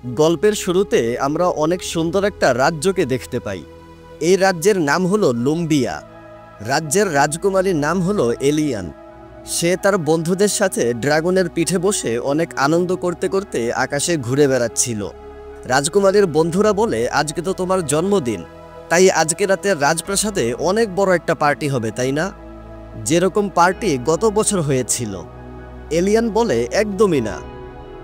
গল্পের শুরুতে আমরা অনেক সুন্দর একটা রাজ্যকে দেখতে পাই। এই রাজ্যের নাম হলো লুম্বিয়া। রাজ্যের রাজকুমারীর নাম হলো এলিয়ান। সে তার বন্ধুদের সাথে ড্রাগনের পিঠে বসে অনেক আনন্দ করতে করতে আকাশে ঘুরে বেড়াচ্ছিল। রাজকুমারীর বন্ধুরা বলে, আজকে তো তোমার জন্মদিন, তাই আজকে রাতে রাজপ্রাসাদে অনেক বড় একটা পার্টি হবে, তাই না? যেরকম পার্টি গত বছর হয়েছিল। এলিয়ান বলে, একদমই না।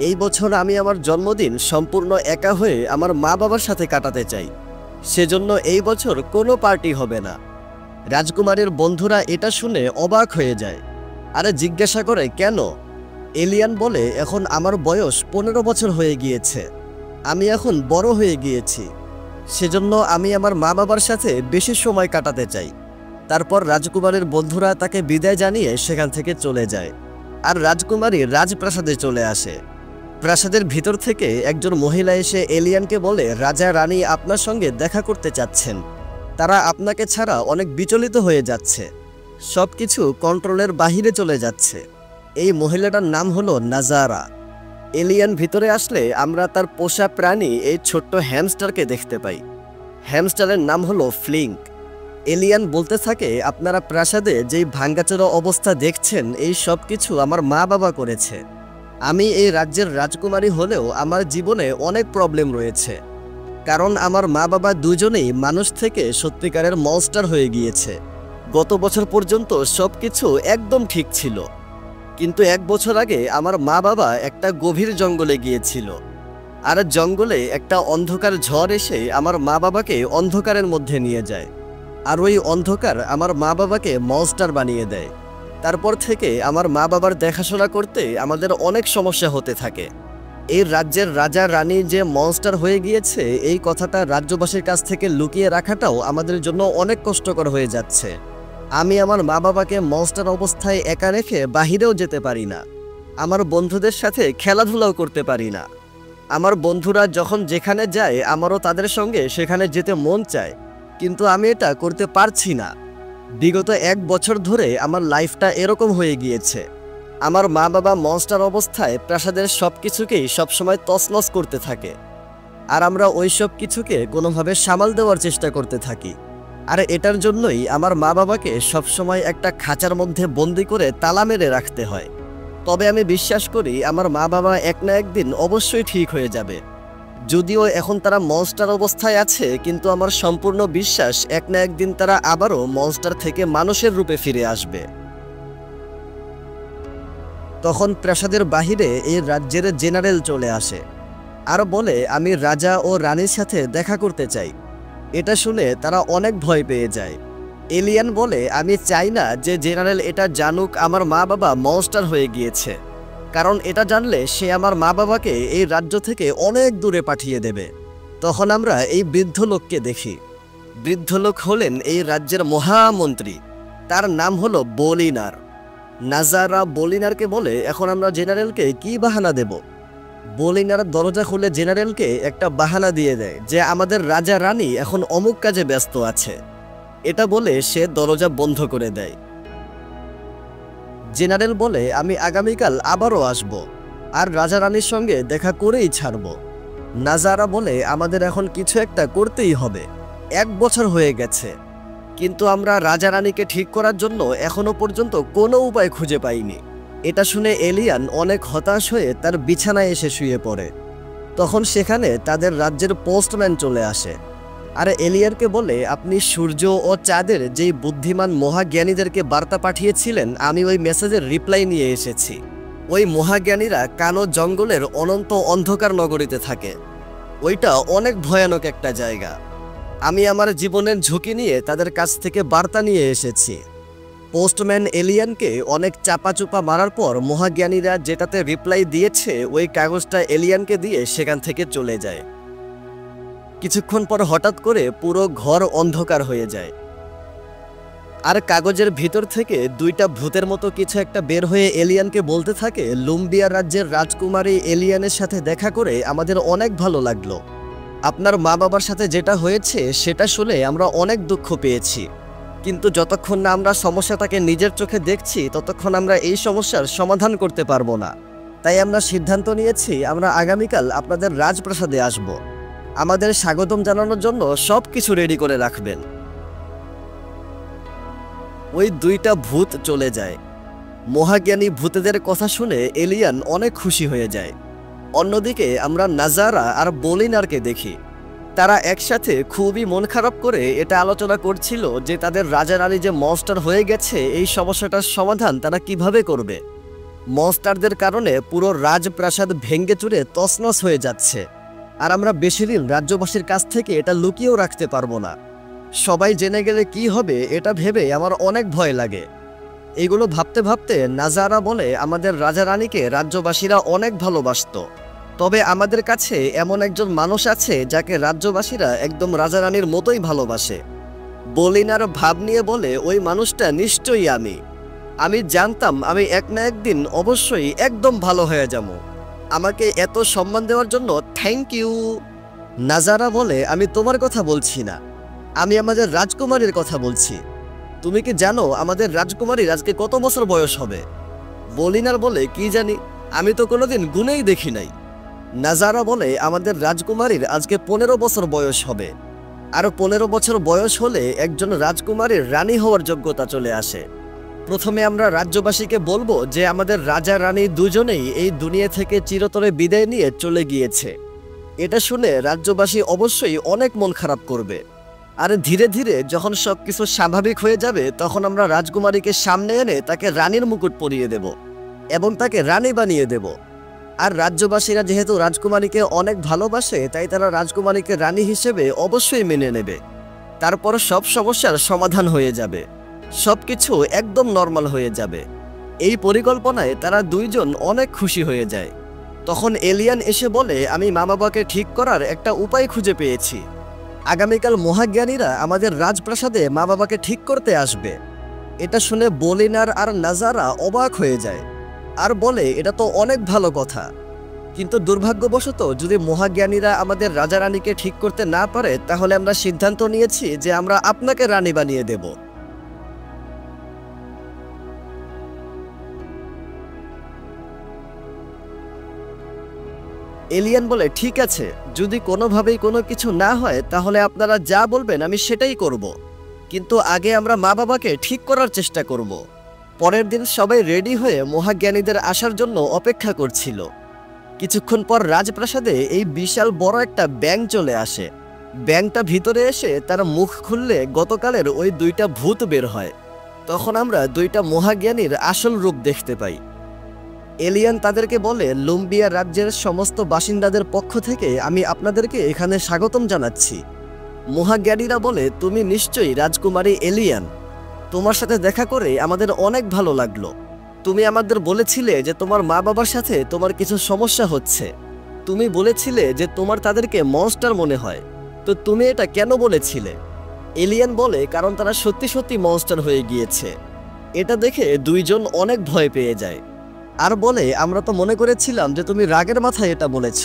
এই বছর আমি আমার জন্মদিন সম্পূর্ণ একা হয়ে আমার মা বাবার সাথে কাটাতে চাই, সেজন্য এই বছর কোনো পার্টি হবে না। রাজকুমারীর বন্ধুরা এটা শুনে অবাক হয়ে যায়, আরে জিজ্ঞাসা করে কেন? এলিয়ান বলে, এখন আমার বয়স 15 বছর হয়ে গিয়েছে, আমি এখন বড় হয়ে গিয়েছি, সেজন্য আমি আমার মা বাবার সাথে বেশি সময় কাটাতে চাই। তারপর রাজকুমারীর বন্ধুরা তাকে বিদায় জানিয়ে সেখান থেকে চলে যায়, আর রাজকুমারী রাজপ্রাসাদে চলে আসে। প্রাসাদের ভিতর থেকে একজন মহিলা এসে এলিয়ানকে বলে, রাজা রানী আপনার সঙ্গে দেখা করতে চাচ্ছেন। তারা আপনাকে ছাড়া অনেক বিচলিত হয়ে যাচ্ছে, সবকিছু কন্ট্রোলের বাহিরে চলে যাচ্ছে। এই মহিলাটার নাম হলো নাজারা। এলিয়ান ভিতরে আসলে আমরা তার পোষা প্রাণী এই ছোট্ট হ্যামস্টারকে দেখতে পাই। হ্যামস্টারের নাম হলো ফ্লিঙ্ক। এলিয়ান বলতে থাকে, আপনারা প্রাসাদে যেই ভাঙ্গাচোরা অবস্থা দেখছেন, এই সব কিছু আমার মা বাবা করেছে। আমি এই রাজ্যের রাজকুমারী হলেও আমার জীবনে অনেক প্রবলেম রয়েছে, কারণ আমার মা বাবা দুজনেই মানুষ থেকে সত্যিকারের মনস্টার হয়ে গিয়েছে। গত বছর পর্যন্ত সব কিছু একদম ঠিক ছিল, কিন্তু 1 বছর আগে আমার মা বাবা একটা গভীর জঙ্গলে গিয়েছিল, আর জঙ্গলে একটা অন্ধকার ঝড় এসে আমার মা বাবাকে অন্ধকারের মধ্যে নিয়ে যায়, আর ওই অন্ধকার আমার মা বাবাকে মনস্টার বানিয়ে দেয়। তারপর থেকে আমার মা বাবার দেখাশোনা করতে আমাদের অনেক সমস্যা হতে থাকে। এই রাজ্যের রাজা রানী যে মনস্টার হয়ে গিয়েছে, এই কথাটা রাজ্যবাসীর কাছ থেকে লুকিয়ে রাখাটাও আমাদের জন্য অনেক কষ্টকর হয়ে যাচ্ছে। আমি আমার মা বাবাকে মনস্টার অবস্থায় একা রেখে বাহিরেও যেতে পারি না, আমার বন্ধুদের সাথে খেলাধুলাও করতে পারি না। আমার বন্ধুরা যখন যেখানে যায় আমারও তাদের সঙ্গে সেখানে যেতে মন চায়, কিন্তু আমি এটা করতে পারছি না। বিগত 1 বছর ধরে আমার লাইফটা এরকম হয়ে গিয়েছে। আমার মা বাবা মনস্টার অবস্থায় প্রাসাদের সব কিছুকেই সবসময় তছনছ করতে থাকে, আর আমরা ওই সব কিছুকে কোনোভাবে সামাল দেওয়ার চেষ্টা করতে থাকি। আর এটার জন্যই আমার মা বাবাকে সবসময় একটা খাঁচার মধ্যে বন্দি করে তালা মেরে রাখতে হয়। তবে আমি বিশ্বাস করি আমার মা বাবা এক না একদিন অবশ্যই ঠিক হয়ে যাবে। যদিও এখন তারা মনস্টার অবস্থায় আছে, কিন্তু আমার সম্পূর্ণ বিশ্বাস এক না একদিন তারা আবারও মনস্টার থেকে মানুষের রূপে ফিরে আসবে। তখন প্রাসাদের বাহিরে এই রাজ্যের জেনারেল চলে আসে আর বলে, আমি রাজা ও রানীর সাথে দেখা করতে চাই। এটা শুনে তারা অনেক ভয় পেয়ে যায়। এলিয়ান বলে, আমি চাই না যে জেনারেল এটা জানুক আমার মা বাবা মনস্টার হয়ে গিয়েছে, কারণ এটা জানলে সে আমার মা বাবাকে এই রাজ্য থেকে অনেক দূরে পাঠিয়ে দেবে। তখন আমরা এই বৃদ্ধ লোককে দেখি। বৃদ্ধ লোক হলেন এই রাজ্যের মহামন্ত্রী, তার নাম হলো বলিনার। নাজারা বলিনারকে বলে, এখন আমরা জেনারেলকে কি বাহানা দেব? বলিনার দরজা খুলে জেনারেলকে একটা বাহানা দিয়ে দেয় যে আমাদের রাজা রানী এখন অমুক কাজে ব্যস্ত আছে। এটা বলে সে দরজা বন্ধ করে দেয়। জেনারেল বলে, আমি আগামীকাল আবারও আসব, আর রাজা রানীর সঙ্গে দেখা করেই ছাড়ব। নাজারা বলে, আমাদের এখন কিছু একটা করতেই হবে। 1 বছর হয়ে গেছে, কিন্তু আমরা রাজা রানীকে ঠিক করার জন্য এখনো পর্যন্ত কোনো উপায় খুঁজে পাইনি। এটা শুনে এলিয়ান অনেক হতাশ হয়ে তার বিছানায় এসে শুয়ে পড়ে। তখন সেখানে তাদের রাজ্যের পোস্টম্যান চলে আসে, আর এলিয়ানকে বলে, আপনি সূর্য ও চাঁদের যেই বুদ্ধিমান মহাজ্ঞানীদেরকে বার্তা পাঠিয়েছিলেন, আমি ওই মেসেজের রিপ্লাই নিয়ে এসেছি। ওই মহাজ্ঞানীরা কানো জঙ্গলের অনন্ত অন্ধকার নগরীতে থাকে। ওইটা অনেক ভয়ানক একটা জায়গা। আমি আমার জীবনের ঝুঁকি নিয়ে তাদের কাছ থেকে বার্তা নিয়ে এসেছি। পোস্টম্যান এলিয়ানকে অনেক চাপাচুপা মারার পর মহাজ্ঞানীরা যেটাতে রিপ্লাই দিয়েছে ওই কাগজটা এলিয়ানকে দিয়ে সেখান থেকে চলে যায়। কিছুক্ষণ পর হঠাৎ করে পুরো ঘর অন্ধকার হয়ে যায়, আর কাগজের ভিতর থেকে 2টা ভূতের মতো কিছু একটা বের হয়ে এলিয়ানকে বলতে থাকে, লুম্বিয়া রাজ্যের রাজকুমারী এলিয়ানের সাথে দেখা করে আমাদের অনেক ভালো লাগলো। আপনার মা বাবার সাথে যেটা হয়েছে সেটা শুনে আমরা অনেক দুঃখ পেয়েছি, কিন্তু যতক্ষণ না আমরা সমস্যাটাকে নিজের চোখে দেখছি ততক্ষণ আমরা এই সমস্যার সমাধান করতে পারবো না। তাই আমরা সিদ্ধান্ত নিয়েছি আমরা আগামীকাল আপনাদের রাজপ্রাসাদে আসব। আমাদের স্বাগতম জানানোর জন্য সব কিছু রেডি করে রাখবেন। ওই দুইটা ভূত চলে যায়। মহাজ্ঞানী ভূতেদের কথা শুনে এলিয়ান অনেক খুশি হয়ে যায়। অন্যদিকে আমরা নাজারা আর বলিনারকে দেখি। তারা একসাথে খুবই মন খারাপ করে এটা আলোচনা করছিল যে তাদের রাজা রানী যে মনস্টার হয়ে গেছে এই সমস্যাটার সমাধান তারা কিভাবে করবে। মনস্টারদের কারণে পুরো রাজপ্রাসাদ ভেঙ্গে চুরে তছনছ হয়ে যাচ্ছে, আর আমরা বেশিদিন রাজ্যবাসীর কাছ থেকে এটা লুকিয়েও রাখতে পারবো না। সবাই জেনে গেলে কি হবে এটা ভেবে আমার অনেক ভয় লাগে। এগুলো ভাবতে ভাবতে নাজারা বলে আমাদের রাজা রানীকে রাজ্যবাসীরা অনেক ভালোবাসত, তবে আমাদের কাছে এমন একজন মানুষ আছে যাকে রাজ্যবাসীরা একদম রাজা রানীর মতোই ভালোবাসে। বলিনার ভাব নিয়ে বলে ওই মানুষটা নিশ্চয়ই আমি জানতাম আমি এক না একদিন অবশ্যই একদম ভালো হয়ে যাব। আমাকে এত সম্মান দেওয়ার জন্য থ্যাংক ইউ। নাজারা বলে আমি তোমার কথা বলছি না, আমি আমাদের রাজকুমারীর কথা বলছি। তুমি কি জানো আমাদের রাজকুমারীর আজকে কত বছর বয়স হবে? বলিনার বলে কি জানি, আমি তো কোনোদিন গুনেই দেখি নাই। নাজারা বলে আমাদের রাজকুমারীর আজকে 15 বছর বয়স হবে, আর 15 বছর বয়স হলে একজন রাজকুমারীর রানী হওয়ার যোগ্যতা চলে আসে। প্রথমে আমরা রাজ্যবাসীকে বলবো যে আমাদের রাজা রানী দুজনেই এই দুনিয়া থেকে চিরতরে বিদায় নিয়ে চলে গিয়েছে। এটা শুনে রাজ্যবাসী অবশ্যই অনেক মন খারাপ করবে, আর ধীরে ধীরে যখন সবকিছু স্বাভাবিক হয়ে যাবে তখন আমরা রাজকুমারীকে সামনে এনে তাকে রানীর মুকুট পরিয়ে দেব এবং তাকে রানী বানিয়ে দেব। আর রাজ্যবাসীরা যেহেতু রাজকুমারীকে অনেক ভালোবাসে তাই তারা রাজকুমারীকে রানী হিসেবে অবশ্যই মেনে নেবে। তারপর সব সমস্যার সমাধান হয়ে যাবে, সবকিছু একদম নর্মাল হয়ে যাবে। এই পরিকল্পনায় তারা দুইজন অনেক খুশি হয়ে যায়। তখন এলিয়ান এসে বলে আমি মা বাবাকে ঠিক করার একটা উপায় খুঁজে পেয়েছি। আগামীকাল মহাজ্ঞানীরা আমাদের রাজপ্রাসাদে মা বাবাকে ঠিক করতে আসবে। এটা শুনে বলিনার আর নাজারা অবাক হয়ে যায় আর বলে এটা তো অনেক ভালো কথা, কিন্তু দুর্ভাগ্যবশত যদি মহাজ্ঞানীরা আমাদের রাজা রানীকে ঠিক করতে না পারে তাহলে আমরা সিদ্ধান্ত নিয়েছি যে আমরা আপনাকে রানী বানিয়ে দেব। এলিয়ান বলে ঠিক আছে, যদি কোনোভাবেই কোনো কিছু না হয় তাহলে আপনারা যা বলবেন আমি সেটাই করব, কিন্তু আগে আমরা মা বাবাকে ঠিক করার চেষ্টা করব। পরের দিন সবাই রেডি হয়ে মহাজ্ঞানীদের আসার জন্য অপেক্ষা করছিল। কিছুক্ষণ পর রাজপ্রাসাদে এই বিশাল বড় একটা ব্যাঙ চলে আসে। ব্যাঙটা ভিতরে এসে তার মুখ খুললে গতকালের ওই দুইটা ভূত বের হয়। তখন আমরা দুইটা মহাজ্ঞানীর আসল রূপ দেখতে পাই। এলিয়ান তাদেরকে বলে লুম্বিয়া রাজ্যের সমস্ত বাসিন্দাদের পক্ষ থেকে আমি আপনাদেরকে এখানে স্বাগতম জানাচ্ছি। মহাজ্ঞানীরা বলে তুমি নিশ্চয়ই রাজকুমারী এলিয়ান, তোমার সাথে দেখা করে আমাদের অনেক ভালো লাগলো। তুমি আমাদের বলেছিলে যে তোমার মা বাবার সাথে তোমার কিছু সমস্যা হচ্ছে। তুমি বলেছিলে যে তোমার তাদেরকে মনস্টার মনে হয়, তো তুমি এটা কেন বলেছিলে? এলিয়ান বলে কারণ তারা সত্যি সত্যি মনস্টার হয়ে গিয়েছে। এটা দেখে দুইজন অনেক ভয় পেয়ে যায় আর বলে আমরা তো মনে করেছিলাম যে তুমি রাগের মাথায় এটা বলেছ,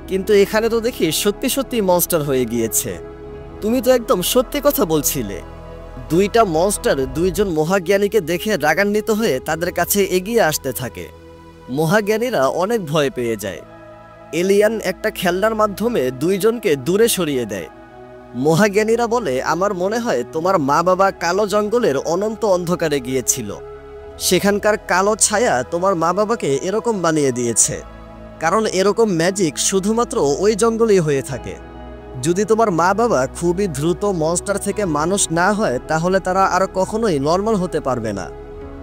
কিন্তু এখানে তো দেখি সত্যি সত্যি মনস্টার হয়ে গিয়েছে। তুমি তো একদম সত্যি কথা বলছিলে। দুইটা মনস্টার দুইজন মহাজ্ঞানীকে দেখে রাগান্বিত হয়ে তাদের কাছে এগিয়ে আসতে থাকে। মহাজ্ঞানীরা অনেক ভয় পেয়ে যায়। এলিয়ান একটা খেলনার মাধ্যমে দুইজনকে দূরে সরিয়ে দেয়। মহাজ্ঞানীরা বলে আমার মনে হয় তোমার মা বাবা কালো জঙ্গলের অনন্ত অন্ধকারে গিয়েছিল, সেখানকার কালো ছায়া তোমার মা বাবাকে এরকম বানিয়ে দিয়েছে, কারণ এরকম ম্যাজিক শুধুমাত্র ওই জঙ্গলেই হয়ে থাকে। যদি তোমার মা বাবা খুবই দ্রুত মনস্টার থেকে মানুষ না হয় তাহলে তারা আর কখনোই নর্মাল হতে পারবে না।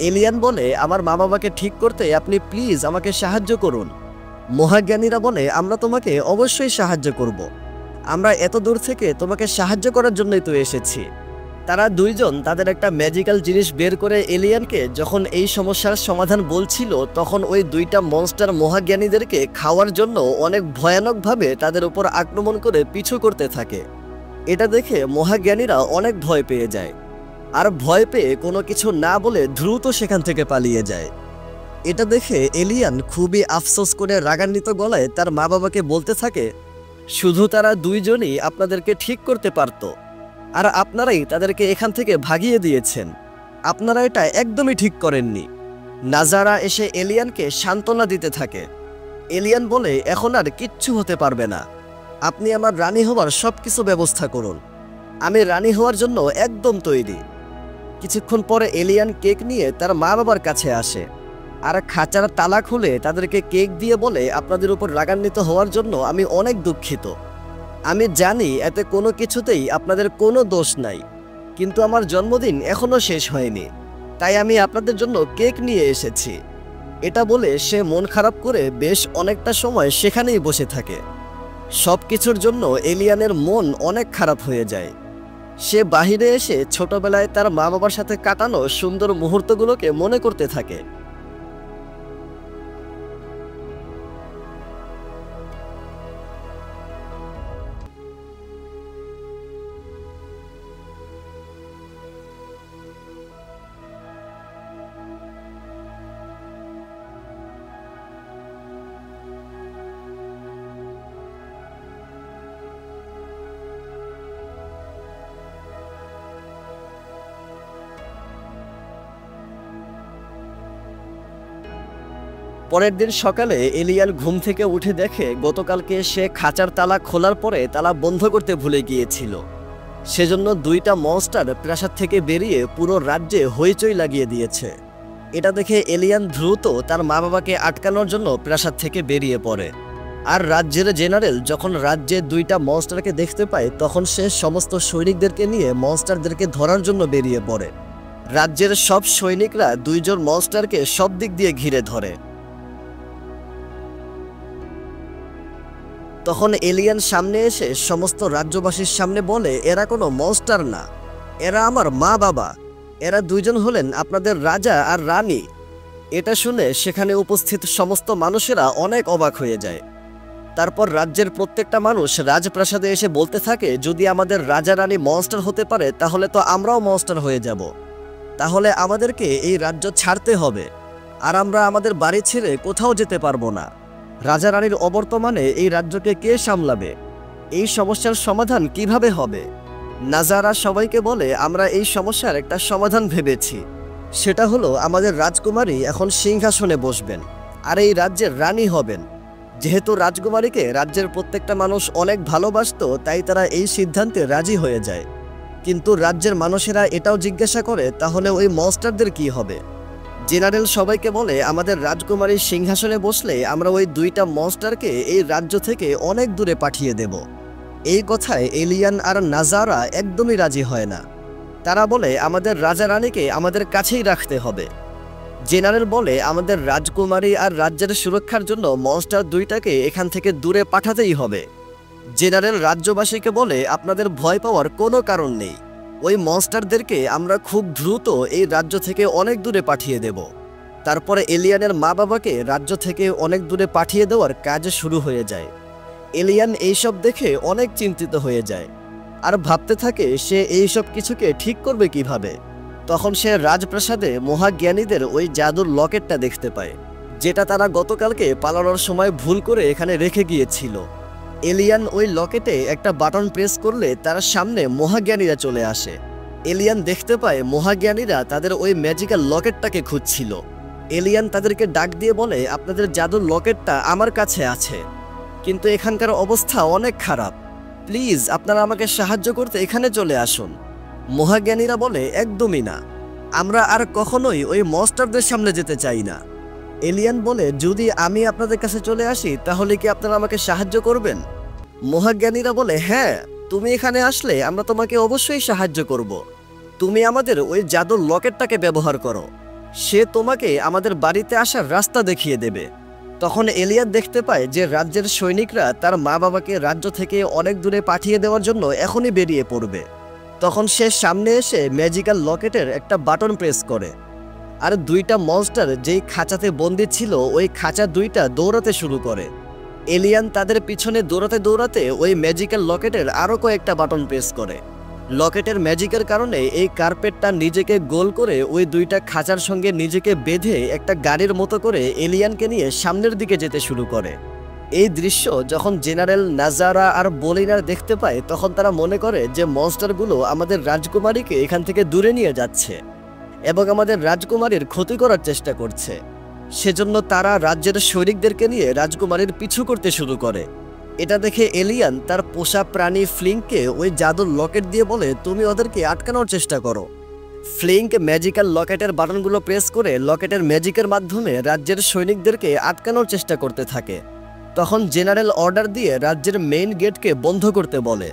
এলিয়ান বলে আমার মা বাবাকে ঠিক করতে আপনি প্লিজ আমাকে সাহায্য করুন। মহাজ্ঞানীরা বলে আমরা তোমাকে অবশ্যই সাহায্য করব, আমরা এত দূর থেকে তোমাকে সাহায্য করার জন্যই তো এসেছি। তারা দুইজন তাদের একটা ম্যাজিক্যাল জিনিস বের করে এলিয়ানকে যখন এই সমস্যার সমাধান বলছিল তখন ওই দুইটা মনস্টার মহাজ্ঞানীদেরকে খাওয়ার জন্য অনেক ভয়ানকভাবে তাদের উপর আক্রমণ করে পিছু করতে থাকে। এটা দেখে মহাজ্ঞানীরা অনেক ভয় পেয়ে যায় আর ভয় পেয়ে কোনো কিছু না বলে দ্রুত সেখান থেকে পালিয়ে যায়। এটা দেখে এলিয়ান খুবই আফসোস করে রাগান্বিত গলায় তার মা বাবাকে বলতে থাকে শুধু তারা দুইজনই আপনাদেরকে ঠিক করতে পারত, আর আপনারাই তাদেরকে এখান থেকে ভাগিয়ে দিয়েছেন। আপনারা এটা একদমই ঠিক করেননি। নাজারা এসে এলিয়ানকে সান্ত্বনা দিতে থাকে। এলিয়ান বলে, এখন আর কিচ্ছু হতে পারবে না, আপনি আমার রানী হওয়ার সবকিছু ব্যবস্থা করুন, আমি রানী হওয়ার জন্য একদম তৈরি। কিছুক্ষণ পরে এলিয়ান কেক নিয়ে তার মা বাবার কাছে আসে আর খাঁচার তালা খুলে তাদেরকে কেক দিয়ে বলে, আপনাদের উপর রাগান্বিত হওয়ার জন্য আমি অনেক দুঃখিত। আমি জানি এতে কোনো কিছুতেই আপনাদের কোনো দোষ নাই, কিন্তু আমার জন্মদিন এখনো শেষ হয়নি, তাই আমি আপনাদের জন্য কেক নিয়ে এসেছি। এটা বলে সে মন খারাপ করে বেশ অনেকটা সময় সেখানেই বসে থাকে। সব কিছুর জন্য এলিয়ানের মন অনেক খারাপ হয়ে যায়। সে বাহিরে এসে ছোটবেলায় তার মা বাবার সাথে কাটানো সুন্দর মুহূর্তগুলোকে মনে করতে থাকে। পরের দিন সকালে এলিয়ান ঘুম থেকে উঠে দেখে গতকালকে সে খাঁচার তালা খোলার পরে তালা বন্ধ করতে ভুলে গিয়েছিল। সেজন্য দুইটা মনস্টার প্রাসাদ থেকে বেরিয়ে পুরো রাজ্যে হইচই লাগিয়ে দিয়েছে। এটা দেখে এলিয়ান দ্রুত তার মা বাবাকে আটকানোর জন্য প্রাসাদ থেকে বেরিয়ে পড়ে। আর রাজ্যের জেনারেল যখন রাজ্যে দুইটা মনস্টারকে দেখতে পায় তখন সে সমস্ত সৈনিকদেরকে নিয়ে মনস্টারদেরকে ধরার জন্য বেরিয়ে পড়ে। রাজ্যের সব সৈনিকরা দুইজন মনস্টারকে সব দিক দিয়ে ঘিরে ধরে। তখন এলিয়ান সামনে এসে সমস্ত রাজ্যবাসীর সামনে বলে, এরা কোনো মনস্টার না, এরা আমার মা বাবা, এরা দুইজন হলেন আপনাদের রাজা আর রানী। এটা শুনে সেখানে উপস্থিত সমস্ত মানুষেরা অনেক অবাক হয়ে যায়। তারপর রাজ্যের প্রত্যেকটা মানুষ রাজপ্রাসাদে এসে বলতে থাকে, যদি আমাদের রাজা রানী মনস্টার হতে পারে তাহলে তো আমরাও মনস্টার হয়ে যাব, তাহলে আমাদেরকে এই রাজ্য ছাড়তে হবে আর আমরা আমাদের বাড়ি ছেড়ে কোথাও যেতে পারবো না। রাজা রানীর অবর্তমানে এই রাজ্যকে কে সামলাবে? এই সমস্যার সমাধান কিভাবে হবে? নাজারা সবাইকে বলে, আমরা এই সমস্যার একটা সমাধান ভেবেছি, সেটা হলো আমাদের রাজকুমারী এখন সিংহাসনে বসবেন আর এই রাজ্যের রানী হবেন। যেহেতু রাজকুমারীকে রাজ্যের প্রত্যেকটা মানুষ অনেক ভালোবাসতো তাই তারা এই সিদ্ধান্তে রাজি হয়ে যায়। কিন্তু রাজ্যের মানুষেরা এটাও জিজ্ঞাসা করে, তাহলে ওই মনস্টারদের কি হবে? জেনারেল সবাইকে বলে, আমাদের রাজকুমারীর সিংহাসনে বসলে আমরা ওই দুইটা মনস্টারকে এই রাজ্য থেকে অনেক দূরে পাঠিয়ে দেব। এই কথায় এলিয়ান আর নাজারা একদমই রাজি হয় না। তারা বলে, আমাদের রাজা রানীকে আমাদের কাছেই রাখতে হবে। জেনারেল বলে, আমাদের রাজকুমারী আর রাজ্যের সুরক্ষার জন্য মনস্টার দুইটাকে এখান থেকে দূরে পাঠাতেই হবে। জেনারেল রাজ্যবাসীকে বলে, আপনাদের ভয় পাওয়ার কোনো কারণ নেই, ওই মনস্টারদেরকে আমরা খুব দ্রুত এই রাজ্য থেকে অনেক দূরে পাঠিয়ে দেব। তারপরে এলিয়ানের মা বাবাকে রাজ্য থেকে অনেক দূরে পাঠিয়ে দেওয়ার কাজ শুরু হয়ে যায়। এলিয়ান এইসব দেখে অনেক চিন্তিত হয়ে যায় আর ভাবতে থাকে সে এইসব কিছুকে ঠিক করবে কিভাবে। তখন সে রাজপ্রাসাদে মহাজ্ঞানীদের ওই জাদুর লকেটটা দেখতে পায়, যেটা তারা গতকালকে পালানোর সময় ভুল করে এখানে রেখে গিয়েছিল। এলিয়ান ওই লকেটে একটা বাটন প্রেস করলে তার সামনে মহাজ্ঞানীরা চলে আসে। এলিয়ান দেখতে পায় মহাজ্ঞানীরা তাদের ওই ম্যাজিক্যাল লকেটটাকে খুঁজছিল। এলিয়ান তাদেরকে ডাক দিয়ে বলে, আপনাদের জাদুর লকেটটা আমার কাছে আছে, কিন্তু এখানকার অবস্থা অনেক খারাপ, প্লিজ আপনারা আমাকে সাহায্য করতে এখানে চলে আসুন। মহাজ্ঞানীরা বলে, একদমই না, আমরা আর কখনোই ওই মনস্টারদের সামনে যেতে চাই না। এলিয়ান বলে, যদি আমি আপনাদের কাছে চলে আসি তাহলে কি আপনারা আমাকে সাহায্য করবেন? মহাজ্ঞানীরা বলে, হ্যাঁ, তুমি এখানে আসলে আমরা তোমাকে অবশ্যই সাহায্য করব। তুমি আমাদের ওই জাদুর লকেটটাকে ব্যবহার করো, সে তোমাকে আমাদের বাড়িতে আসার রাস্তা দেখিয়ে দেবে। তখন এলিয়ান দেখতে পায় যে রাজ্যের সৈনিকরা তার মা বাবাকে রাজ্য থেকে অনেক দূরে পাঠিয়ে দেওয়ার জন্য এখনই বেরিয়ে পড়বে। তখন সে সামনে এসে ম্যাজিক্যাল লকেটের একটা বাটন প্রেস করে আর দুইটা মনস্টার যেই খাঁচাতে বন্দী ছিল ওই খাঁচা দুইটা দৌড়াতে শুরু করে। এলিয়ান তাদের পিছনে দৌড়াতে দৌড়াতে ওই ম্যাজিক্যাল লকেটের আরও কয়েকটা বাটন প্রেস করে। লকেটের ম্যাজিকের কারণে এই কার্পেটটা নিজেকে গোল করে ওই দুইটা খাঁচার সঙ্গে নিজেকে বেঁধে একটা গাড়ির মতো করে এলিয়ানকে নিয়ে সামনের দিকে যেতে শুরু করে। এই দৃশ্য যখন জেনারেল নাজারা আর বলিনার দেখতে পায় তখন তারা মনে করে যে মনস্টারগুলো আমাদের রাজকুমারীকে এখান থেকে দূরে নিয়ে যাচ্ছে। এবং আমাদের রাজকুমারীর ক্ষতি করার চেষ্টা করছে। সেজন্য তারা রাজ্যের সৈনিকদেরকে নিয়ে রাজকুমারীর পিছু করতে শুরু করে। এটা দেখে এলিয়ান তার পোষা প্রাণী ফ্লিঙ্ককে ওই জাদুর লকেট দিয়ে বলে, তুমি ওদেরকে আটকানোর চেষ্টা করো। ফ্লিঙ্ক ম্যাজিক্যাল লকেটের বাটনগুলো প্রেস করে লকেটের ম্যাজিকের মাধ্যমে রাজ্যের সৈনিকদেরকে আটকানোর চেষ্টা করতে থাকে। তখন জেনারেল অর্ডার দিয়ে রাজ্যের মেইন গেটকে বন্ধ করতে বলে।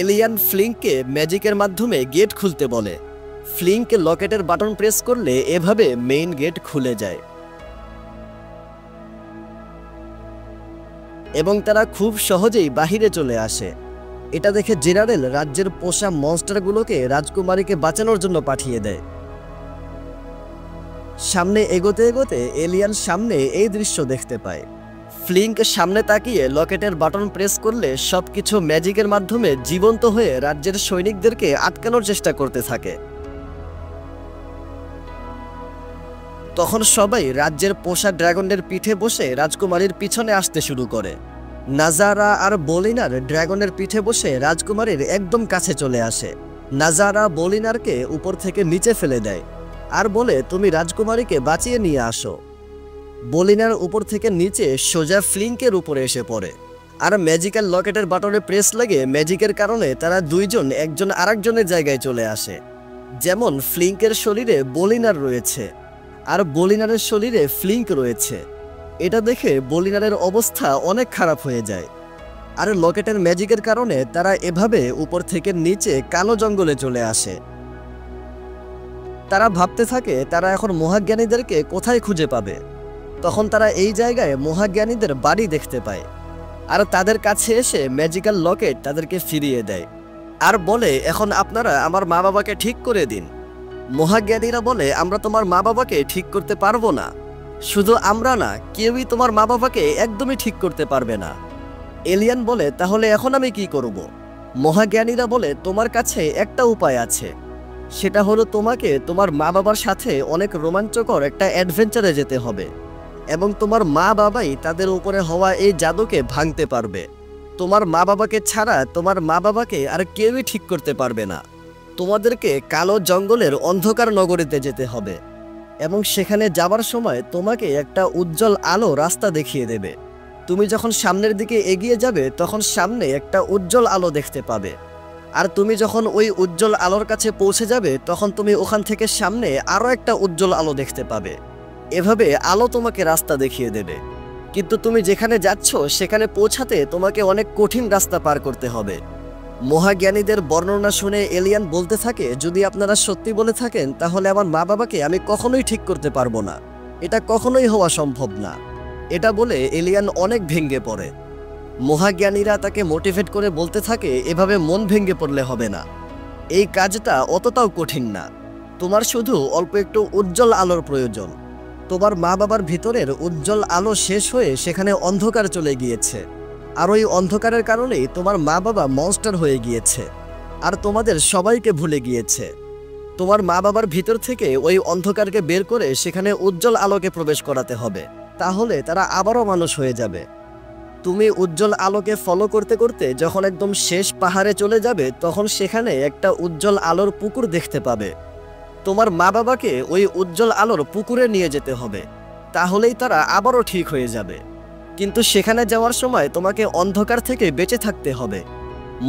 এলিয়ান ফ্লিঙ্ককে ম্যাজিকের মাধ্যমে গেট খুলতে বলে। ফ্লিঙ্ক লকেটের বাটন প্রেস করলে এভাবে মেইন গেট খুলে যায় এবং তারা খুব সহজেই বাহিরে চলে আসে। এটা দেখে জেনারেল রাজ্যের পোষা মনস্টারগুলোকে রাজকুমারীকে বাঁচানোর জন্য পাঠিয়ে দেয়। সামনে এগোতে এগোতে এলিয়ান সামনে এই দৃশ্য দেখতে পায়। ফ্লিঙ্ক সামনে তাকিয়ে লকেটের বাটন প্রেস করলে সবকিছু ম্যাজিকের মাধ্যমে জীবন্ত হয়ে রাজ্যের সৈনিকদেরকে আটকানোর চেষ্টা করতে থাকে। তখন সবাই রাজ্যের পোষা ড্রাগনের পিঠে বসে রাজকুমারীর পিছনে আসতে শুরু করে। নাজারা আর বলিনার ড্রাগনের পিঠে বসে রাজকুমারীর একদম কাছে চলে আসে। নাজারা বলিনারকে উপর থেকে নিচে ফেলে দেয় আর বলে, তুমি রাজকুমারীকে বাঁচিয়ে নিয়ে আসো। বলিনার উপর থেকে নিচে সোজা ফ্লিঙ্কের উপরে এসে পড়ে আর ম্যাজিক্যাল লকেটের বাটনে প্রেস লাগে ম্যাজিকের কারণে তারা দুইজন একজন আরেকজনের জায়গায় চলে আসে। যেমন ফ্লিঙ্কের শরীরে বলিনার রয়েছে আর বলিনারের শরীরে ফ্লিঙ্ক রয়েছে। এটা দেখে বলিনারের অবস্থা অনেক খারাপ হয়ে যায় আর লকেটের ম্যাজিকের কারণে তারা এভাবে উপর থেকে নিচে কালো জঙ্গলে চলে আসে। তারা ভাবতে থাকে তারা এখন মহাজ্ঞানীদেরকে কোথায় খুঁজে পাবে। তখন তারা এই জায়গায় মহাজ্ঞানীদের বাড়ি দেখতে পায় আর তাদের কাছে এসে ম্যাজিক্যাল লকেট তাদেরকে ফিরিয়ে দেয় আর বলে, এখন আপনারা আমার মা বাবাকে ঠিক করে দিন। মহাজ্ঞানীরা বলে, আমরা তোমার মা বাবাকে ঠিক করতে পারবো না। শুধু আমরা না, কেউই তোমার মা বাবাকে একদমই ঠিক করতে পারবে না। এলিয়ান বলে, তাহলে এখন আমি কি করব? মহাজ্ঞানীরা বলে, তোমার কাছে একটা উপায় আছে, সেটা হলো তোমাকে তোমার মা বাবার সাথে অনেক রোমাঞ্চকর একটা অ্যাডভেঞ্চারে যেতে হবে এবং তোমার মা বাবাই তাদের উপরে হওয়া এই জাদুকে ভাঙতে পারবে। তোমার মা বাবাকে ছাড়া তোমার মা বাবাকে আর কেউই ঠিক করতে পারবে না। তোমাদেরকে কালো জঙ্গলের অন্ধকার নগরীতে যেতে হবে এবং সেখানে যাবার সময় তোমাকে একটা উজ্জ্বল আলো রাস্তা দেখিয়ে দেবে। তুমি যখন সামনের দিকে এগিয়ে যাবে তখন সামনে একটা উজ্জ্বল আলো দেখতে পাবে আর তুমি যখন ওই উজ্জ্বল আলোর কাছে পৌঁছে যাবে তখন তুমি ওখান থেকে সামনে আরও একটা উজ্জ্বল আলো দেখতে পাবে। এভাবে আলো তোমাকে রাস্তা দেখিয়ে দেবে, কিন্তু তুমি যেখানে যাচ্ছ সেখানে পৌঁছাতে তোমাকে অনেক কঠিন রাস্তা পার করতে হবে। মহাজ্ঞানীদের বর্ণনা শুনে এলিয়ান বলতে থাকে, যদি আপনারা সত্যি বলে থাকেন তাহলে আমার মা বাবাকে আমি কখনোই ঠিক করতে পারবো না, এটা কখনোই হওয়া সম্ভব না। এটা বলে এলিয়ান অনেক ভেঙে পড়ে। মহাজ্ঞানীরা তাকে মোটিভেট করে বলতে থাকে, এভাবে মন ভেঙে পড়লে হবে না, এই কাজটা অতটাও কঠিন না, তোমার শুধু অল্প একটু উজ্জ্বল আলোর প্রয়োজন। তোমার মা বাবার ভিতরের উজ্জ্বল আলো শেষ হয়ে সেখানে অন্ধকার চলে গিয়েছে আর ওই অন্ধকারের কারণেই তোমার মা বাবা মনস্টার হয়ে গিয়েছে আর তোমাদের সবাইকে ভুলে গিয়েছে। তোমার মা বাবার ভিতর থেকে ওই অন্ধকারকে বের করে সেখানে উজ্জ্বল আলোকে প্রবেশ করাতে হবে, তাহলে তারা আবারও মানুষ হয়ে যাবে। তুমি উজ্জ্বল আলোকে ফলো করতে করতে যখন একদম শেষ পাহাড়ে চলে যাবে তখন সেখানে একটা উজ্জ্বল আলোর পুকুর দেখতে পাবে। তোমার মা বাবাকে ওই উজ্জ্বল আলোর পুকুরে নিয়ে যেতে হবে, তাহলেই তারা আবারও ঠিক হয়ে যাবে। কিন্তু সেখানে যাওয়ার সময় তোমাকে অন্ধকার থেকে বেঁচে থাকতে হবে।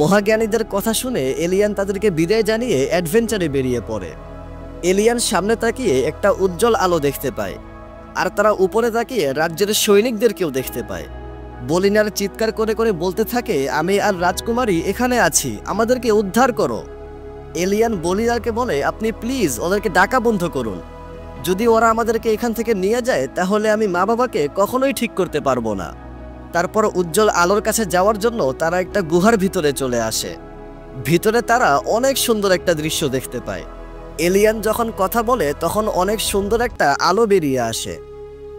মহাজ্ঞানীদের কথা শুনে এলিয়ান তাদেরকে বিদায় জানিয়ে অ্যাডভেঞ্চারে বেরিয়ে পড়ে। এলিয়ান সামনে তাকিয়ে একটা উজ্জ্বল আলো দেখতে পায় আর তারা উপরে তাকিয়ে রাজ্যের সৈনিকদেরকেও দেখতে পায়। বলিনার চিৎকার করে করে বলতে থাকে, আমি আর রাজকুমারী এখানে আছি, আমাদেরকে উদ্ধার করো। এলিয়ান বলিনারকে বলে, আপনি প্লিজ ওদেরকে ডাকা বন্ধ করুন, যদি ওরা আমাদেরকে এখান থেকে নিয়ে যায় তাহলে আমি মা বাবাকে কখনোই ঠিক করতে পারবো না। তারপর উজ্জ্বল আলোর কাছে যাওয়ার জন্য তারা একটা গুহার ভিতরে চলে আসে। ভিতরে তারা অনেক সুন্দর একটা দৃশ্য দেখতে পায়। এলিয়ান যখন কথা বলে তখন অনেক সুন্দর একটা আলো বেরিয়ে আসে।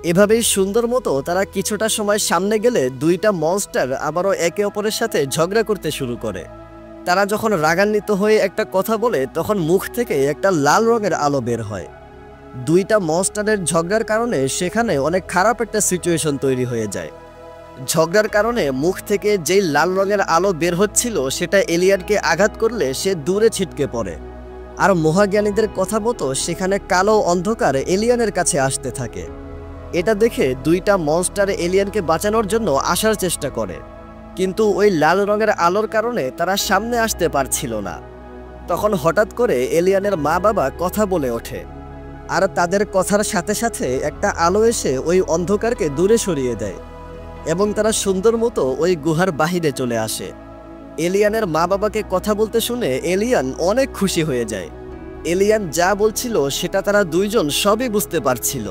এভাবেই সুন্দর মতো তারা কিছুটা সময় সামনে গেলে দুইটা মনস্টার আবারও একে অপরের সাথে ঝগড়া করতে শুরু করে। তারা যখন রাগান্বিত হয়ে একটা কথা বলে তখন মুখ থেকে একটা লাল রঙের আলো বের হয়। দুইটা মনস্টারের ঝগড়ার কারণে সেখানে অনেক খারাপ একটা সিচুয়েশন তৈরি হয়ে যায়। ঝগড়ার কারণে মুখ থেকে যেই লাল রঙের আলো বের হচ্ছিল সেটা এলিয়ানকে আঘাত করলে সে দূরে ছিটকে পড়ে আর মহাজ্ঞানীদের কথা মতো সেখানে কালো অন্ধকার এলিয়ানের কাছে আসতে থাকে। এটা দেখে দুইটা মনস্টার এলিয়ানকে বাঁচানোর জন্য আসার চেষ্টা করে, কিন্তু ওই লাল রঙের আলোর কারণে তারা সামনে আসতে পারছিল না। তখন হঠাৎ করে এলিয়ানের মা বাবা কথা বলে ওঠে, আর তাদের কথার সাথে সাথে একটা আলো এসে ওই অন্ধকারকে দূরে সরিয়ে দেয় এবং তারা সুন্দর মতো ওই গুহার বাহিরে চলে আসে। এলিয়ানের মা বাবাকে কথা বলতে শুনে এলিয়ান অনেক খুশি হয়ে যায়। এলিয়ান যা বলছিল সেটা তারা দুইজন সবই বুঝতে পারছিল,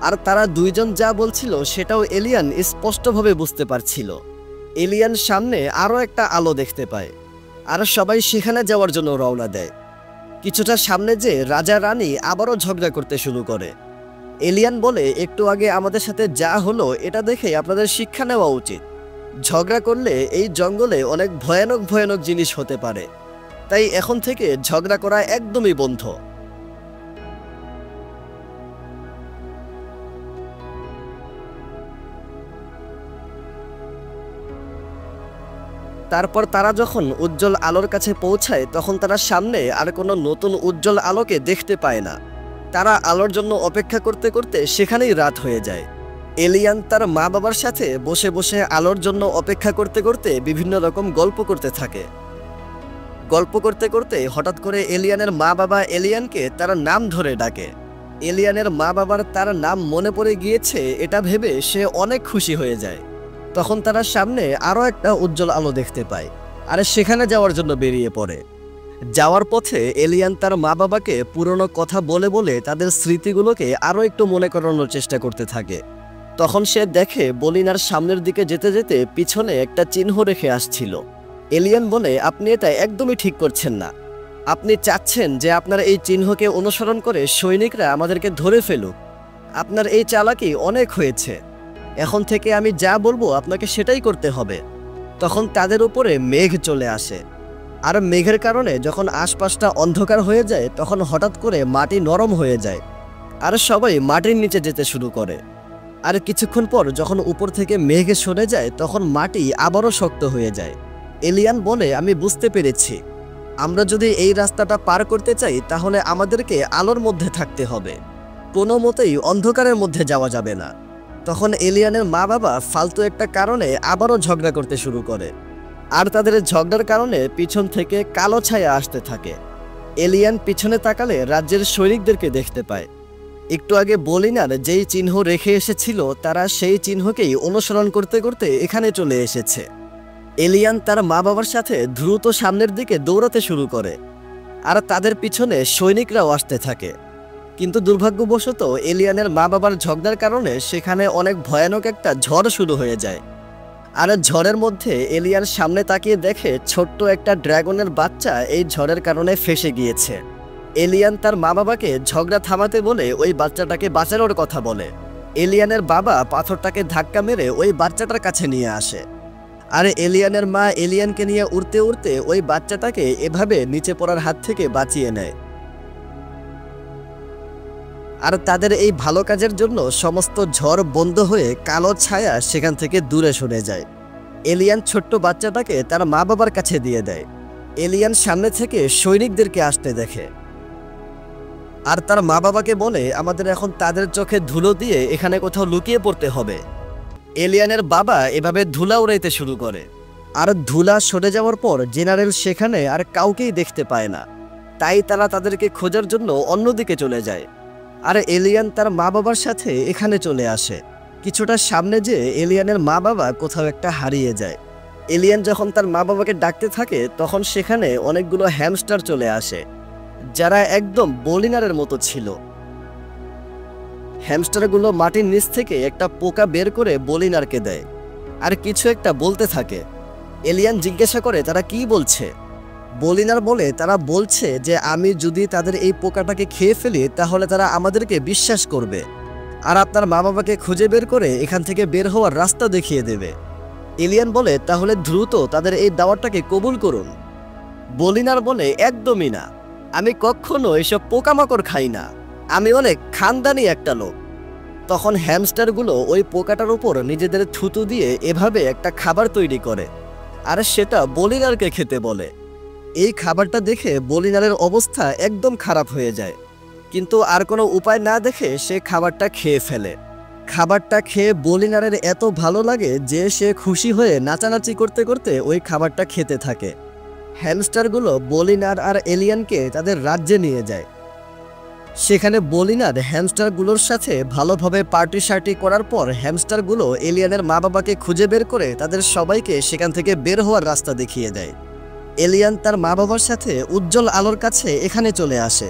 আর তারা দুইজন যা বলছিল সেটাও এলিয়ান স্পষ্টভাবে বুঝতে পারছিল। এলিয়ান সামনে আরও একটা আলো দেখতে পায়, আর সবাই সেখানে যাওয়ার জন্য রওনা দেয়। কিছুটা সামনে যে রাজা রানী আবারও ঝগড়া করতে শুরু করে। এলিয়ান বলে, একটু আগে আমাদের সাথে যা হলো এটা দেখে আপনাদের শিক্ষা নেওয়া উচিত। ঝগড়া করলে এই জঙ্গলে অনেক ভয়ানক ভয়ানক জিনিস হতে পারে, তাই এখন থেকে ঝগড়া করা একদমই বন্ধ। তারপর তারা যখন উজ্জ্বল আলোর কাছে পৌঁছায় তখন তারা সামনে আর কোনো নতুন উজ্জ্বল আলোকে দেখতে পায় না। তারা আলোর জন্য অপেক্ষা করতে করতে সেখানেই রাত হয়ে যায়। এলিয়ান তার মা বাবার সাথে বসে বসে আলোর জন্য অপেক্ষা করতে করতে বিভিন্ন রকম গল্প করতে থাকে। গল্প করতে করতে হঠাৎ করে এলিয়ানের মা বাবা এলিয়ানকে তার নাম ধরে ডাকে। এলিয়ানের মা বাবার তার নাম মনে পড়ে গিয়েছে এটা ভেবে সে অনেক খুশি হয়ে যায়। তখন তারা সামনে আরও একটা উজ্জ্বল আলো দেখতে পায়, আর সেখানে যাওয়ার জন্য বেরিয়ে পড়ে। যাওয়ার পথে এলিয়ান তার মা বাবাকে পুরনো কথা বলে বলে তাদের স্মৃতিগুলোকে আরও একটু মনে করানোর চেষ্টা করতে থাকে। তখন সে দেখে বলিনার সামনের দিকে যেতে যেতে পিছনে একটা চিহ্ন রেখে আসছিল। এলিয়ান বলে, আপনি এটা একদমই ঠিক করছেন না। আপনি চাচ্ছেন যে আপনার এই চিহ্নকে অনুসরণ করে সৈনিকরা আমাদেরকে ধরে ফেলুক। আপনার এই চালাকি অনেক হয়েছে। এখন থেকে আমি যা বলবো আপনাকে সেটাই করতে হবে। তখন তাদের উপরে মেঘ চলে আসে, আর মেঘের কারণে যখন আশপাশটা অন্ধকার হয়ে যায় তখন হঠাৎ করে মাটি নরম হয়ে যায়, আর সবাই মাটির নিচে যেতে শুরু করে। আর কিছুক্ষণ পর যখন উপর থেকে মেঘ সরে যায় তখন মাটি আবারও শক্ত হয়ে যায়। এলিয়ান বলে, আমি বুঝতে পেরেছি, আমরা যদি এই রাস্তাটা পার করতে চাই তাহলে আমাদেরকে আলোর মধ্যে থাকতে হবে, কোনো মতেই অন্ধকারের মধ্যে যাওয়া যাবে না। তখন এলিয়ানের মা বাবা ফালতু একটা কারণে আবারও ঝগড়া করতে শুরু করে, আর তাদের ঝগড়ার কারণে পিছন থেকে কালো ছায়া আসতে থাকে। এলিয়ান পিছনে তাকালে রাজ্যের সৈনিকদেরকে দেখতে পায়। একটু আগে বলিনার যেই চিহ্ন রেখে এসেছিল তারা সেই চিহ্নকেই অনুসরণ করতে করতে এখানে চলে এসেছে। এলিয়ান তার মা বাবার সাথে দ্রুত সামনের দিকে দৌড়াতে শুরু করে, আর তাদের পিছনে সৈনিকরাও আসতে থাকে। কিন্তু দুর্ভাগ্যবশত এলিয়ানের মা বাবার ঝগড়ার কারণে সেখানে অনেক ভয়ানক একটা ঝড় শুরু হয়ে যায়। আর ঝড়ের মধ্যে এলিয়ান সামনে তাকিয়ে দেখে ছোট্ট একটা ড্রাগনের বাচ্চা এই ঝড়ের কারণে ফেঁসে গিয়েছে। এলিয়ান তার মা বাবাকে ঝগড়া থামাতে বলে ওই বাচ্চাটাকে বাঁচানোর কথা বলে। এলিয়ানের বাবা পাথরটাকে ধাক্কা মেরে ওই বাচ্চাটার কাছে নিয়ে আসে, আর এলিয়ানের মা এলিয়ানকে নিয়ে উড়তে উড়তে ওই বাচ্চাটাকে এভাবে নিচে পড়ার হাত থেকে বাঁচিয়ে নেয়। আর তাদের এই ভালো কাজের জন্য সমস্ত ঝড় বন্ধ হয়ে কালো ছায়া সেখান থেকে দূরে সরে যায়। এলিয়ান ছোট্ট বাচ্চাটাকে তার মা বাবার কাছে দিয়ে দেয়। এলিয়ান সামনে থেকে সৈনিকদেরকে আসতে দেখে, আর তার মা বাবাকে বলে, আমাদের এখন তাদের চোখে ধুলো দিয়ে এখানে কোথাও লুকিয়ে পড়তে হবে। এলিয়ানের বাবা এভাবে ধুলা উড়াইতে শুরু করে, আর ধুলা সরে যাওয়ার পর জেনারেল সেখানে আর কাউকেই দেখতে পায় না, তাই তারা তাদেরকে খোঁজার জন্য অন্যদিকে চলে যায়। আর এলিয়ান তার মা বাবার সাথে এখানে চলে আসে। কিছুটা সামনে যে এলিয়ানের মা বাবা কোথাও একটা হারিয়ে যায়। এলিয়ান যখন তার মা বাবাকে ডাকতে থাকে তখন সেখানে অনেকগুলো হ্যামস্টার চলে আসে, যারা একদম বলিনারের মতো ছিল। হ্যামস্টারগুলো মাটির নিচ থেকে একটা পোকা বের করে বলিনারকে দেয়, আর কিছু একটা বলতে থাকে। এলিয়ান জিজ্ঞাসা করে তারা কি বলছে। বলিনার বলে, তারা বলছে যে আমি যদি তাদের এই পোকাটাকে খেয়ে ফেলি তাহলে তারা আমাদেরকে বিশ্বাস করবে, আর আপনার মা বাবাকে খুঁজে বের করে এখান থেকে বের হওয়ার রাস্তা দেখিয়ে দেবে। এলিয়ান বলে, তাহলে দ্রুত তাদের এই দাওয়াতটাকে কবুল করুন। বলিনার বলে, একদমই না, আমি কখনো এসব পোকামাকড় খাই না, আমি অনেক খানদানি একটা লোক। তখন হ্যামস্টারগুলো ওই পোকাটার উপর নিজেদের থুতু দিয়ে এভাবে একটা খাবার তৈরি করে, আর সেটা বলিনারকে খেতে বলে। এই খাবারটা দেখে বলিনারের অবস্থা একদম খারাপ হয়ে যায়, কিন্তু আর কোনো উপায় না দেখে সে খাবারটা খেয়ে ফেলে। খাবারটা খেয়ে বলিনারের এত ভালো লাগে যে সে খুশি হয়ে নাচানাচি করতে করতে ওই খাবারটা খেতে থাকে। হ্যামস্টারগুলো বলিনার আর এলিয়ানকে তাদের রাজ্যে নিয়ে যায়। সেখানে বলিনার হ্যামস্টারগুলোর সাথে ভালোভাবে পার্টি শার্টি করার পর হ্যামস্টারগুলো এলিয়ানের মা বাবাকে খুঁজে বের করে তাদের সবাইকে সেখান থেকে বের হওয়ার রাস্তা দেখিয়ে দেয়। এলিয়ান তার মা বাবার সাথে উজ্জ্বল আলোর কাছে এখানে চলে আসে।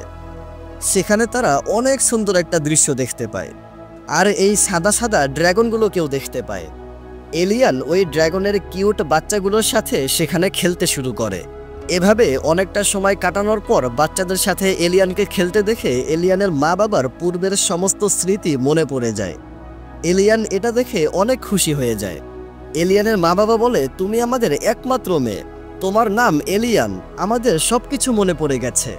সেখানে তারা অনেক সুন্দর একটা দৃশ্য দেখতে পায়, আর এই সাদা সাদা ড্রাগনগুলোকেও দেখতে পায়। এলিয়ান ওই ড্রাগনের কিউট বাচ্চাগুলোর সাথে সেখানে খেলতে শুরু করে। এভাবে অনেকটা সময় কাটানোর পর বাচ্চাদের সাথে এলিয়ানকে খেলতে দেখে এলিয়ানের মা বাবার পূর্বের সমস্ত স্মৃতি মনে পড়ে যায়। এলিয়ান এটা দেখে অনেক খুশি হয়ে যায়। এলিয়ানের মা বাবা বলে, তুমি আমাদের একমাত্র মেয়ে, তোমার নাম এলিয়ান, আমাদের সবকিছু মনে পড়ে গেছে।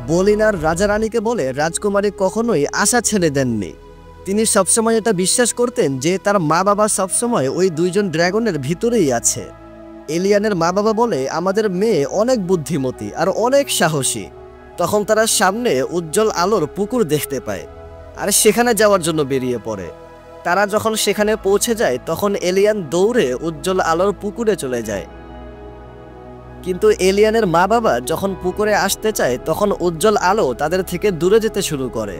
বলিনার রাজা রানীকে বলে রাজকুমারী কখনোই আশা ছেড়ে দেননি। তিনি সবসময় এটা বিশ্বাস করতেন যে তার মা বাবা সবসময় ওই দুইজন ড্রাগনের ভিতরেই আছে। এলিয়ানের মা বাবা বলে, আমাদের মেয়ে অনেক বুদ্ধিমতী আর অনেক সাহসী। তখন তারা সামনে উজ্জ্বল আলোর পুকুর দেখতে পায় আর সেখানে যাওয়ার জন্য বেরিয়ে পড়ে। তারা যখন সেখানে পৌঁছে যায় তখন এলিয়ান দৌড়ে উজ্জ্বল আলোর পুকুরে চলে যায়। কিন্তু এলিয়ানের মা বাবা যখন পুকুরে আসতে চায় তখন উজ্জ্বল আলো তাদের থেকে দূরে যেতে শুরু করে।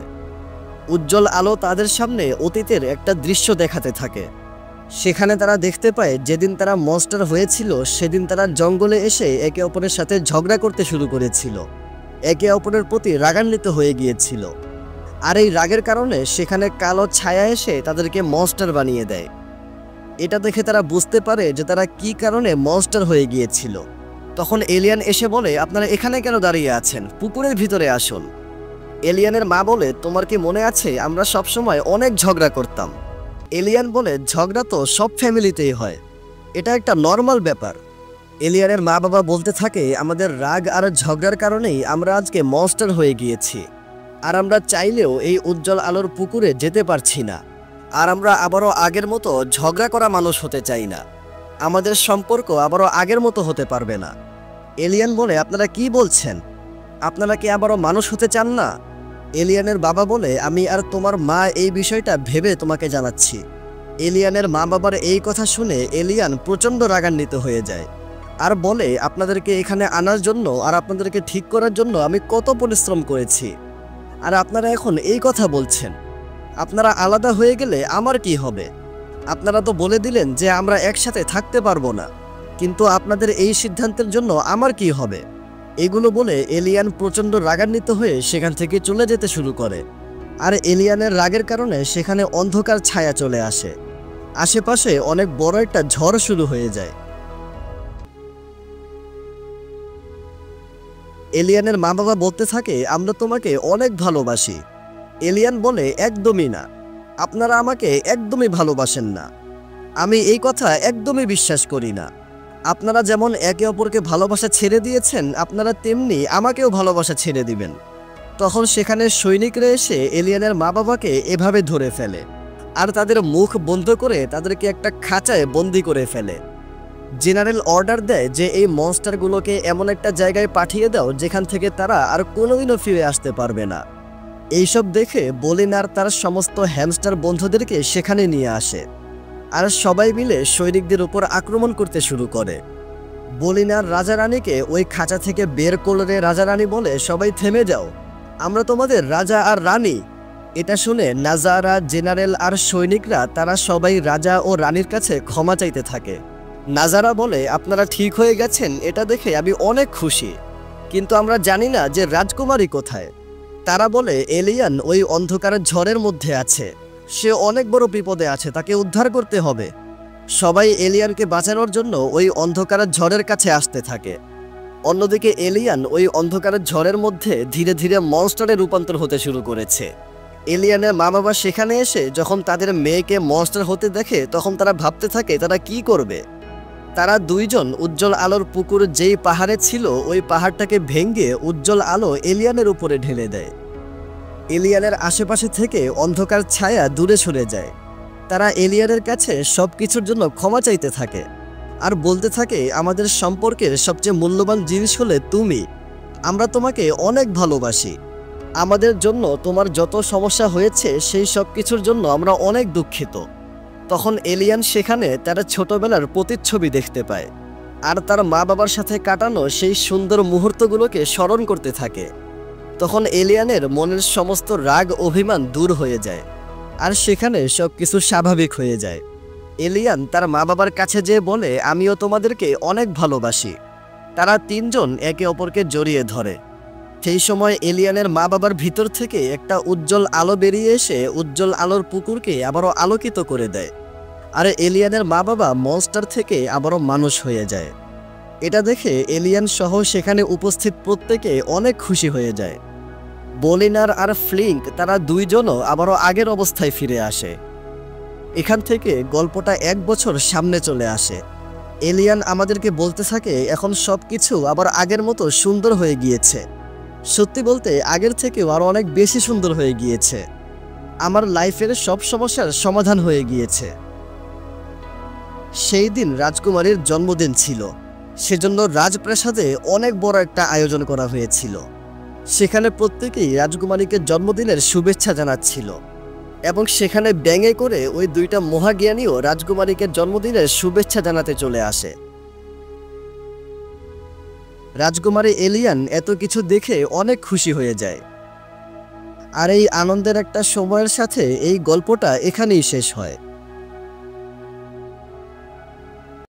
উজ্জ্বল আলো তাদের সামনে অতীতের একটা দৃশ্য দেখাতে থাকে। সেখানে তারা দেখতে পায় যেদিন তারা মনস্টার হয়েছিল সেদিন তারা জঙ্গলে এসে একে অপরের সাথে ঝগড়া করতে শুরু করেছিল, একে অপরের প্রতি রাগান্বিত হয়ে গিয়েছিল। আর এই রাগের কারণে সেখানে কালো ছায়া এসে তাদেরকে মনস্টার বানিয়ে দেয়। এটা দেখে তারা বুঝতে পারে যে তারা কি কারণে মনস্টার হয়ে গিয়েছিল। তখন এলিয়ান এসে বলে, আপনারা এখানে কেন দাঁড়িয়ে আছেন, পুকুরের ভিতরে আসুন। এলিয়ানের মা বলে, তোমার কি মনে আছে আমরা সবসময় অনেক ঝগড়া করতাম? এলিয়ান বলে, ঝগড়া তো সব ফ্যামিলিতেই হয়, এটা একটা নর্মাল ব্যাপার। এলিয়ানের মা বাবা বলতে থাকে, আমাদের রাগ আর ঝগড়ার কারণেই আমরা আজকে মনস্টার হয়ে গিয়েছি, আর আমরা চাইলেও এই উজ্জ্বল আলোর পুকুরে যেতে পারছি না, আর আমরা আবারও আগের মতো ঝগড়া করা মানুষ হতে চাই না। আমাদের সম্পর্ক আবারও আগের মতো হতে পারবে না। এলিয়ান বলে, আপনারা কি বলছেন? আপনারা কি আবারও মানুষ হতে চান না? এলিয়ানের বাবা বলে, আমি আর তোমার মা এই বিষয়টা ভেবে তোমাকে জানাচ্ছি। এলিয়ানের মা বাবার এই কথা শুনে এলিয়ান প্রচণ্ড রাগান্বিত হয়ে যায় আর বলে, আপনাদেরকে এখানে আনার জন্য আর আপনাদেরকে ঠিক করার জন্য আমি কত পরিশ্রম করেছি, আর আপনারা এখন এই কথা বলছেন। আপনারা আলাদা হয়ে গেলে আমার কি হবে? আপনারা তো বলে দিলেন যে আমরা একসাথে থাকতে পারবো না, কিন্তু আপনাদের এই সিদ্ধান্তের জন্য আমার কি হবে? এগুলো বলে এলিয়ান প্রচণ্ড রাগান্বিত হয়ে সেখান থেকে চলে যেতে শুরু করে। আর এলিয়ানের রাগের কারণে সেখানে অন্ধকার ছায়া চলে আসে। আশেপাশে অনেক বড় একটা ঝড় শুরু হয়ে যায়। এলিয়ানের মা বাবা বলতে থাকে, আমরা তোমাকে অনেক ভালোবাসি। এলিয়ান বলে, একদমই না, আপনারা আমাকে একদমই ভালোবাসেন না। আমি এই কথা একদমই বিশ্বাস করি না। আপনারা যেমন একে অপরকে ভালোবাসা ছেড়ে দিয়েছেন, আপনারা তেমনি আমাকেও ভালোবাসা ছেড়ে দিবেন। তখন সেখানে সৈনিকরা এসে এলিয়ানের মা বাবাকে এভাবে ধরে ফেলে আর তাদের মুখ বন্ধ করে তাদেরকে একটা খাঁচায় বন্দি করে ফেলে। জেনারেল অর্ডার দেয় যে এই মনস্টারগুলোকে এমন একটা জায়গায় পাঠিয়ে দাও যেখান থেকে তারা আর কোনোদিনও ফিরে আসতে পারবে না। এইসব দেখে বলিনার তার সমস্ত হ্যামস্টার বন্ধুদেরকে সেখানে নিয়ে আসে আর সবাই মিলে সৈনিকদের উপর আক্রমণ করতে শুরু করে। বলিনার রাজা রানীকে ওই খাঁচা থেকে বের করলে রাজা রানী বলে, সবাই থেমে যাও, আমরা তোমাদের রাজা আর রানী। এটা শুনে নাজারা, জেনারেল আর সৈনিকরা তারা সবাই রাজা ও রানীর কাছে ক্ষমা চাইতে থাকে। নাজারা বলে, আপনারা ঠিক হয়ে গেছেন এটা দেখে আমি অনেক খুশি, কিন্তু আমরা জানি না যে রাজকুমারী কোথায়। তারা বলে, এলিয়ান ওই অন্ধকারের ঝড়ের মধ্যে আছে, সে অনেক বড় বিপদে আছে, তাকে উদ্ধার করতে হবে। সবাই এলিয়ানকে বাঁচানোর জন্য ওই অন্ধকারের ঝড়ের কাছে আসতে থাকে। অন্যদিকে এলিয়ান ওই অন্ধকারের ঝড়ের মধ্যে ধীরে ধীরে মনস্টারে রূপান্তর হতে শুরু করেছে। এলিয়ানের মা বাবা সেখানে এসে যখন তাদের মেয়েকে মনস্টার হতে দেখে তখন তারা ভাবতে থাকে তারা কি করবে। তারা দুইজন উজ্জ্বল আলোর পুকুর যেই পাহাড়ে ছিল ওই পাহাড়টাকে ভেঙে উজ্জ্বল আলো এলিয়ানের উপরে ঢেলে দেয়। এলিয়ানের আশেপাশে থেকে অন্ধকার ছায়া দূরে সরে যায়। তারা এলিয়ানের কাছে সবকিছুর জন্য ক্ষমা চাইতে থাকে। আর বলতে থাকে আমাদের সম্পর্কের সবচেয়ে মূল্যবান জিনিস হলে তুমি। আমরা তোমাকে অনেক ভালোবাসি। আমাদের জন্য তোমার যত সমস্যা হয়েছে সেই সব কিছুর জন্য আমরা অনেক দুঃখিত। তখন এলিয়ান সেখানে তার ছোটবেলার প্রতিচ্ছবি দেখতে পায় আর তার মা বাবার সাথে কাটানো সেই সুন্দর মুহূর্তগুলোকে স্মরণ করতে থাকে। তখন এলিয়ানের মনের সমস্ত রাগ অভিমান দূর হয়ে যায় আর সেখানে সব কিছু স্বাভাবিক হয়ে যায়। এলিয়ান তার মা বাবার কাছে যেয়ে বলে আমিও তোমাদেরকে অনেক ভালোবাসি। তারা তিনজন একে অপরকে জড়িয়ে ধরে। সেই সময় এলিয়ানের মা বাবার ভিতর থেকে একটা উজ্জ্বল আলো বেরিয়ে এসে উজ্জ্বল আলোর পুকুরকে আবারও আলোকিত করে দেয়। আর এলিয়ানের মা বাবা মনস্টার থেকে আবারও মানুষ হয়ে যায়। এটা দেখে এলিয়ান সহ সেখানে উপস্থিত প্রত্যেকে অনেক খুশি হয়ে যায়। বলিনার আর ফ্লিঙ্ক তারা দুইজনও আবারও আগের অবস্থায় ফিরে আসে। এখান থেকে গল্পটা 1 বছর সামনে চলে আসে। এলিয়ান আমাদেরকে বলতে থাকে এখন সব কিছু আবার আগের মতো সুন্দর হয়ে গিয়েছে। সত্যি বলতে আগের থেকেও আরও অনেক বেশি সুন্দর হয়ে গিয়েছে। আমার লাইফের সব সমস্যার সমাধান হয়ে গিয়েছে। সেই দিন রাজকুমারীর জন্মদিন ছিল, সেজন্য রাজপ্রাসাদে অনেক বড় একটা আয়োজন করা হয়েছিল। সেখানে প্রত্যেকেই রাজকুমারীকে জন্মদিনের শুভেচ্ছা জানাচ্ছিল এবং সেখানে ব্যাঙে করে ওই দুইটা মহাজ্ঞানীও রাজকুমারীকে জন্মদিনের শুভেচ্ছা জানাতে চলে আসে। রাজকুমারী এলিয়ান এত কিছু দেখে অনেক খুশি হয়ে যায়। আর এই আনন্দের একটা সময়ের সাথে এই গল্পটা এখানেই শেষ হয়।